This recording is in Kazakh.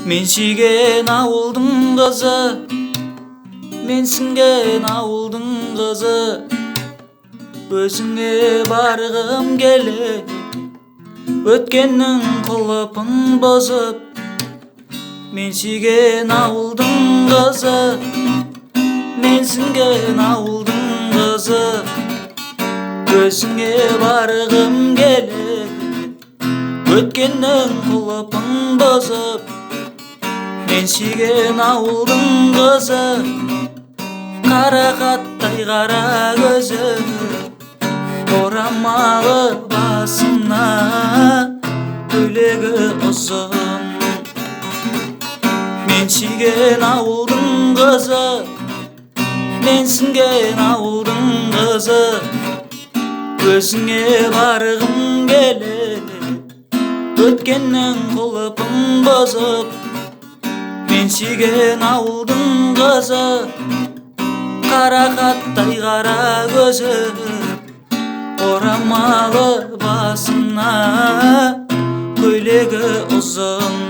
Мен сүйген ауылдың қызы, мен сіңген ауылдың қызы, өзіңе барғым келеді, өткеннің құлпын бұзып. Мен сүйген ауылдың қызы, мен сіңген ауылдың қызы, өзіңе барғым келеді, өткеннің құлпын бұзып. Мен сүйген ауылдың қызы, қарақаттай қара көзі, орамалы басына, көйлегі ұзын. Мен сүйген ауылдың қызы, мен сіңген ауылдың қызы, өзіңе барғым келеді, өткеннің құлпын бұзып. Мен сүйген ауылдың қызы, қарақаттай қара көзі, орамалы басына, көйлегі ұзын.